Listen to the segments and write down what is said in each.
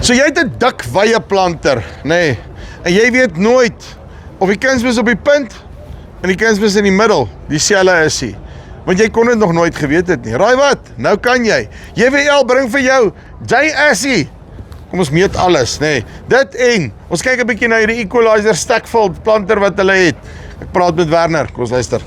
So jy het 'n dik wye planter, nê? En jy weet nooit of die kunsmis op die punt en die kunsmis in die middel dieselfde is nie. Want jy kon dit nog nooit geweet het nie. Raai wat? Nou kan jy. JWL bring vir jou J-Assie. Kom ons meet alles, nê? Dit en ons kyk 'n bietjie na hierdie Equalizer Stackfold planter wat hulle het. Ek praat met Werner. Kom ons luister.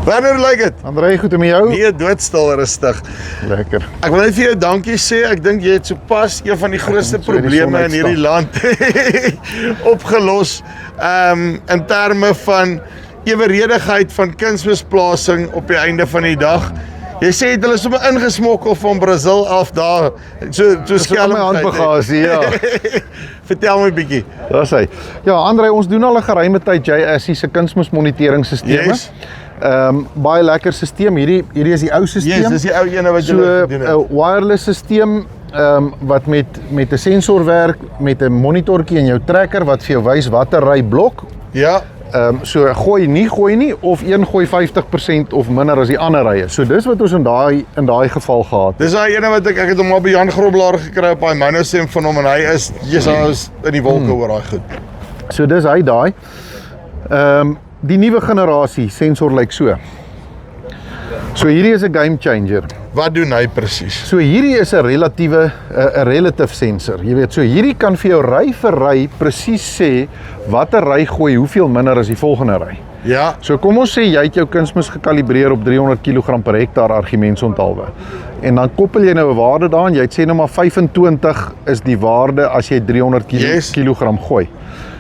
Werner, hoe lyk dit? André, goed met jou? Nee, doodstil rustig. Lekker. Ek wil net vir jou dankie sê. Ek dink jy het sopas een van die grootste probleme in hierdie land opgelos. In terme van eweredigheid van kunsmisplasing op die einde van die dag. Jy sê het hulle sommer ingesmokkel van Brazil af daar. So skelm my handbagasie, ja. Vertel my 'n bietjie. Daar's hy. Ja, André, ons doen al 'n geruime tyd J-Assie se kunsmismoniteringstelsels. Yes. Baie lekker stelsel. Hierdie is die ou stelsel. Yes, dis die ou ene wat jy gedoen het. 'n wireless stelsel wat met 'n sensor werk, met 'n monitortjie in jou trekker wat vir jou wys watter ry blok. Ja. So gooi nie of een gooi 50% of minder as die ander rye. So dis wat ons in daai geval gehad het. Dis daai ene wat ek het hom op Jan Groblaar gekry op daai monostem van hom en hy is in die wolke oor daai goed. So dis hy daai. Die nuwe generasie sensor lyk so. So hierdie is 'n game changer. Wat doen hy presies? So hierdie is 'n relative sensor. Jy weet, so hierdie kan vir jou ry vir ry presies sê watter ry gooi hoeveel minder as die volgende ry. Ja. So kom ons sê jy het jou kunsmis gekalibreer op 300 kg per hektaar argumentsontalwe. En dan koppel jy nou 'n waarde daaraan. Jy het sê nou maar 25 is die waarde as jy 300 kg gooi.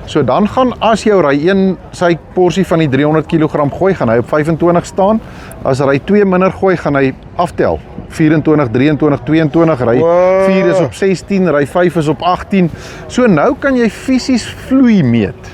So dan gaan as jou ry 1 sy porsie van die 300 kg gooi, gaan hy op 25 staan. As ry 2 minder gooi, gaan hy aftel. 24, 23, 22, ry 4 is op 16, ry 5 is op 18. So nou kan jy fisies vloei meet.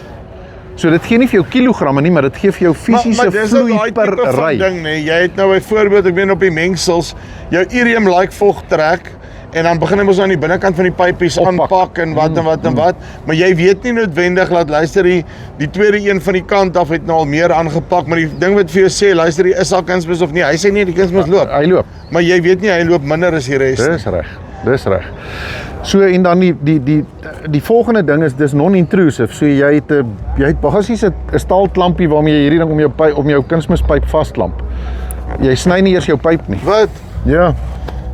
So dit gee nie vir jou kilogramme nie, maar dit gee vir jou fisiese vloei per ry. Ding, nee. Jy het nou byvoorbeeld, ek meen op die mengsels, jou urium like vog trek. En dan begin ons aan die binnekant van die pypies aanpak en wat, maar jy weet nie noodwendig, laat luister die tweede een van die kant af het nou al meer aangepak, maar die ding wat vir jou sê, luister, is al kunsmis of nie, hy sê nie, die kunsmis loop. Hy loop. Maar jy weet nie, hy loop minder as die res. Dis reg. So en dan die volgende ding is, dis non-intrusive, so jy het basies 'n staalklampie waarmee jy hierdie ding om jou kunsmispyp vasklamp. Jy sny nie eers jou pyp nie. Wat? Ja.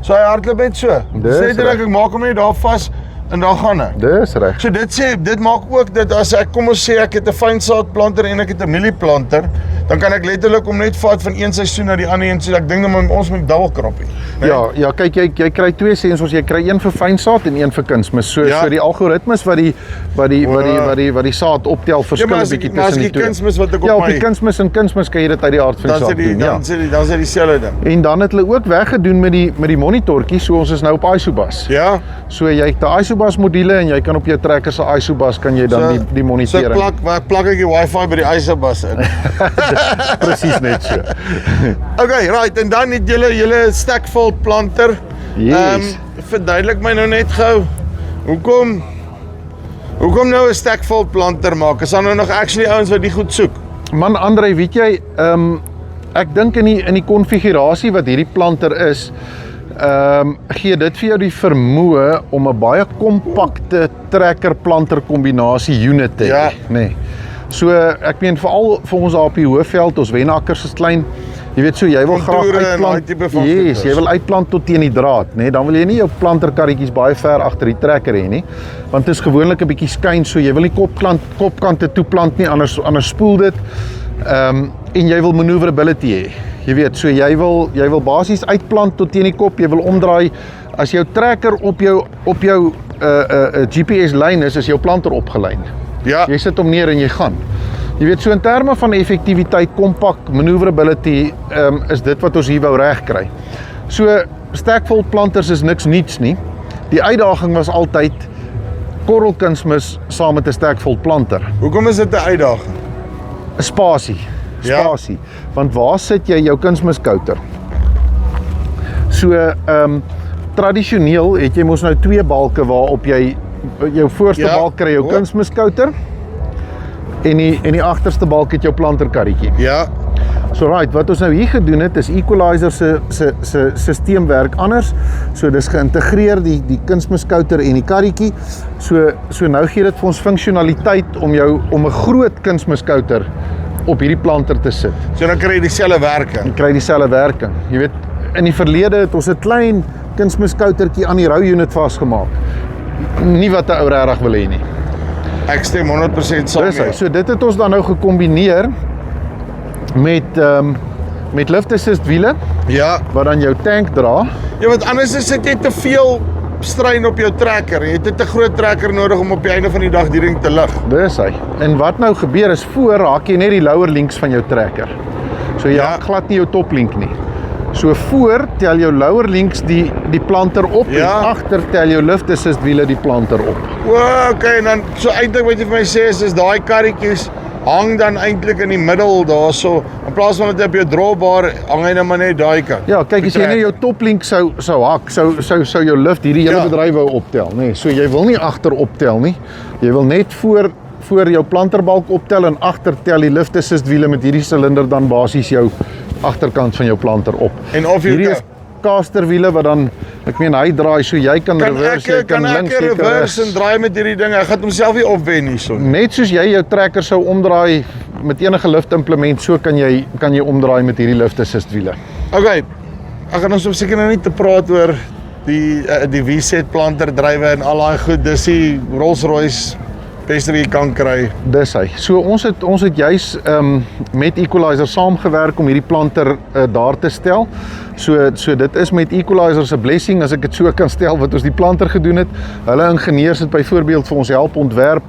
So hy hardloop net so. Sê dit ek maak hom net daar vas en daar gaan hy. Dis reg. So dit maak ook dat as ek, kom ons sê ek het 'n fynsaadplanter en ek het 'n mielieplanter, dan kan ek letterlik om net vat van een seisoen na die ander een, so ek dink dan ons moet dubbel kroppie. Nee? Ja, kyk jy kry twee sensors, jy kry een vir fynsaad en een vir kunsmis. So die algoritmes wat die saad optel verskil 'n bietjie tussen die twee. Kunsmis wat ek op my. Ja, op die kunsmis kan jy dit uit die aard van die saad doen. Dan sê dieselfde ding. En dan het hulle ook weggedoen met die monitortjie, so ons is nou op Isobus. Ja. So jy het 'n Isobus module en jy kan op jou trekker se Isobus kan jy dan die monitering. So plak ek die wifi by die Isobus in. Presies net so. Okay, right, en dan het julle Stackfold planter. Yes. Verduidelik my nou net gou. Hoekom nou 'n Stackfold planter maak? Is daar nou nog actually ouens wat die goed soek? Man, André, weet jy, ek dink in die konfigurasie wat hierdie planter is, gee dit vir jou die vermoë om 'n baie kompakte trekker-planter kombinasie unit te hê, ja. Nee. So ek meen veral vir ons daar op die Hoëveld, ons wenakkers is klein. Jy weet so, jy wil graag uitplant. Yes, jy wil uitplant tot teen die draad, nê? Dan wil jy nie jou planterkarretjies baie ver agter die trekker hê nie, want dit is gewoonlik 'n bietjie skuin, so jy wil nie kopkante toeplant nie, anders spoel dit. En jy wil maneuverability hê. Jy weet, so jy wil basies uitplant tot teen die kop, jy wil omdraai. As jou trekker op jou GPS lyn is jou planter opgelyn. Ja. Jy sit hom neer en jy gaan. Jy weet, so in terme van effektiwiteit, kompak, maneuverability, is dit wat ons hier wou regkry. So Stackfold planters is niks niets nie. Die uitdaging was altyd korrelkunsmis saam met 'n Stackfold planter. Hoekom is dit 'n uitdaging? 'n Spasie. Want waar sit jy jou kunsmiskouter? So tradisioneel het jy mos nou twee balke waarop jy jou voorste balk kry jou kunsmiskouter en die agterste balk het jou planterkarretjie. Ja. So right, wat ons nou hier gedoen het, is Equalizer se systeem werk anders. So dis geïntegreer die kunsmiskouter en die karretjie. So nou gee dit vir ons funksionaliteit om 'n groot kunsmiskouter op hierdie planter te sit. So dan kry jy dieselfde werking. Jy kry dieselfde werking. Jy weet, in die verlede het ons 'n klein kunsmiskoutertjie aan die rou unit vasgemaak. Nie wat 'n ou regtig wil hê nie. Ek stem 100% saam Dis hy. mee. So dit het ons dan nou gekombineer met lift assist wiele Ja. wat dan jou tank dra. Ja, want anders is dit net te veel strain op jou trekker. Jy het 'n groot trekker nodig om op die einde van die dag die ding te lig. Dis hy. En wat nou gebeur is voor raak jy net die lower links van jou trekker. So jy raak glad nie jou top link nie. So voor tel jou lower links die planter op Ja. en agter tel jou lift assist wiele die planter op. O, okay, en dan so eintlik wat jy vir my sê is daai karretjies hang dan eintlik in die middel daarso. In plaas van dat jy op jou dropbar hang hy nou maar net daai kant. Ja, kyk as jy net jou top link sou hak, sou jou lift hierdie hele Ja. bedryf wou optel, nê. Nee, so jy wil nie agter optel nie. Jy wil net voor jou planterbalk optel en agter tel die lift assist wiele met hierdie silinder dan basies jou agterkant van jou planter op. En of jy hierdie is casterwiele wat dan, ek meen hy draai so jy kan reverse, jy kan links, jy kan reverse en regs. draai met hierdie ding. Hy gaan homself nie opwen hierso nie. Net soos jy jou trekker sou omdraai met enige lift implement, so kan jy omdraai met hierdie lift assist wiele. Okay. Ek gaan ons seker nou nie te praat oor die V-set planter drywe en al daai goed. Dis die Rolls-Royce beste wat jy kan kry. Dis hy. So ons het juis met Equalizer saamgewerk om hierdie planter daar te stel. So dit is met Equalizer se blessing, as ek dit so kan stel, wat ons die planter gedoen het. Hulle ingenieurs het byvoorbeeld vir ons help ontwerp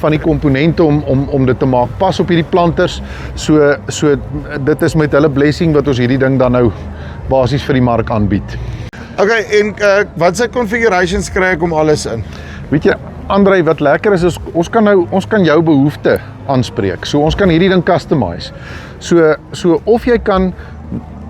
van die komponente om dit te maak pas op hierdie planters. So dit is met hulle blessing wat ons hierdie ding dan nou basies vir die mark aanbied. Okay, en wat se configurations kry ek om alles in? Weet jy, André, wat lekker is ons kan jou behoefte aanspreek. So ons kan hierdie ding customize. So of jy kan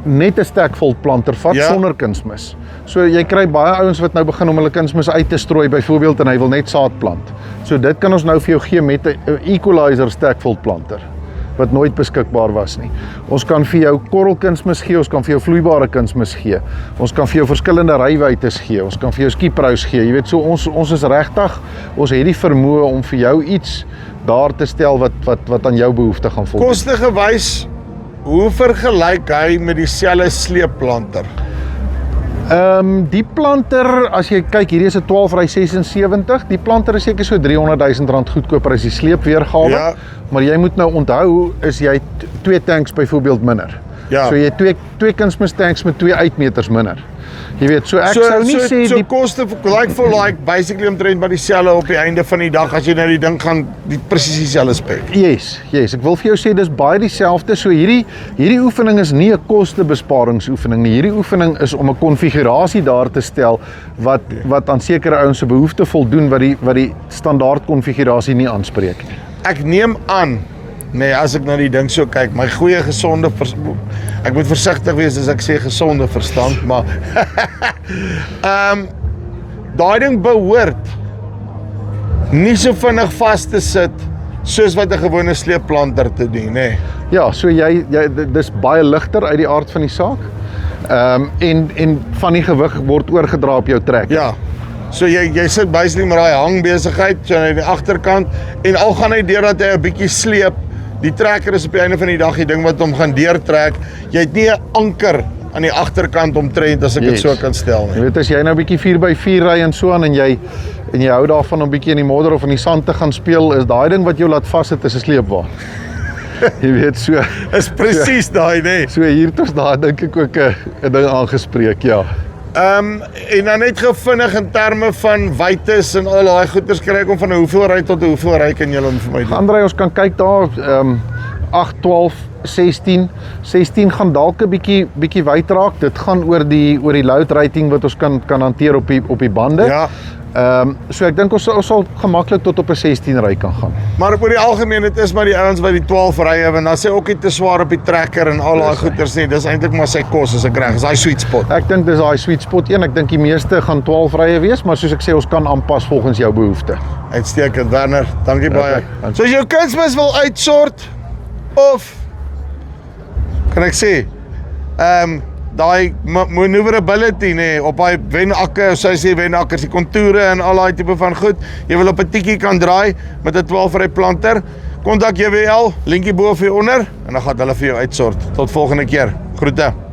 net 'n stackfold planter vat sonder kunsmis. So jy kry baie ouens wat nou begin om hulle kunsmis uit te strooi byvoorbeeld en hy wil net saad plant. So dit kan ons nou vir jou gee met 'n Equalizer stackfold planter wat nooit beskikbaar was nie. Ons kan vir jou korrelkunsmis gee, ons kan vir jou vloeibare kunsmis gee. Ons kan vir jou verskillende rywytes gee, ons kan vir jou skiprous gee. Jy weet, so ons is regtig, ons het die vermoë om vir jou iets daar te stel wat aan jou behoefte gaan voldoen. Kostegewys, hoe vergelyk hy met dieselfde sleepplanter? Die planter, as jy kyk, hierdie is 'n 12 ry 76, die planter is seker so R300,000 goedkoper as die sleepweergawe, Ja. maar jy moet nou onthou, is jy 2 tanks byvoorbeeld minder. Ja. So jy het twee kunsmis tanks met 2 uitmeters minder. Jy weet, so ek sou nie sê so die koste like for like, basically omtrent by dieselfde op die einde van die dag as jy nou die ding gaan presies dieselfde spek. Yes, ek wil vir jou sê dis baie dieselfde. So hierdie oefening is nie 'n kostebesparingsoefening nie. Hierdie oefening is om 'n konfigurasie daar te stel wat aan sekere ouens se behoefte voldoen wat die standaard konfigurasie nie aanspreek nie. Ek neem aan, nee, as ek na die ding so kyk, my goeie gesonde ek moet versigtig wees as ek sê gesonde verstand, maar daai ding behoort nie so vinnig vas te sit soos wat 'n gewone sleepplanter te doen, nê. Ja, so jy dis baie ligter uit die aard van die saak. En van die gewig word oorgedra op jou trek. Ja. So jy sit basically met daai hangbesigheid so aan die agterkant en al gaan hy deur dat hy 'n bietjie sleep. Die trekker is op die einde van die dag die ding wat hom gaan deurtrek. Jy het nie 'n anker aan die agterkant omtrent as ek dit so kan stel nie. Jy weet, as jy nou 'n bietjie 4x4 ry en so aan en jy hou daarvan om 'n bietjie in die modder of in die sand te gaan speel, is daai ding wat jou laat vassit is 'n sleepwa. Jy weet, so Is presies daai, nê. So hier het ons daar dink ek ook 'n ding aangespreek, ja. En dan net gevinnig in terme van wytes en al daai goeders kry ek om van hoeveel ry tot hoeveel ry kan julle vir my doen? André, ons kan kyk daar 8, 12, 16. 16 gaan dalk 'n bietjie wyd raak. Dit gaan oor die load rating wat ons kan hanteer op die bande. Ja. So ek dink ons sal gemaklik tot op 'n 16 ry kan gaan. Maar oor die algemeen, dit is maar die ouens wat die 12 rye en dan sê ook nie te swaar op die trekker en al daai goeders nie. Dis eintlik maar sy kos as ek reg is, daai sweet spot. Ek dink dis daai sweet spot 1. Ek dink die meeste gaan 12 rye wees, maar soos ek sê, ons kan aanpas volgens jou behoefte. Uitstekend, Werner. Dankie baie. Okay. So as jou kunsmis wil uitsort of kan ek sê, daai maneuverability op daai wenakker, soos jy sê wenakkers, die kontoure en al daai tipe van goed, jy wil op 'n tikkie kan draai met 'n 12-ry planter, kontak JWL, linkie bo of hier onder, en dan gaan hulle vir jou uitsort. Tot volgende keer, groete.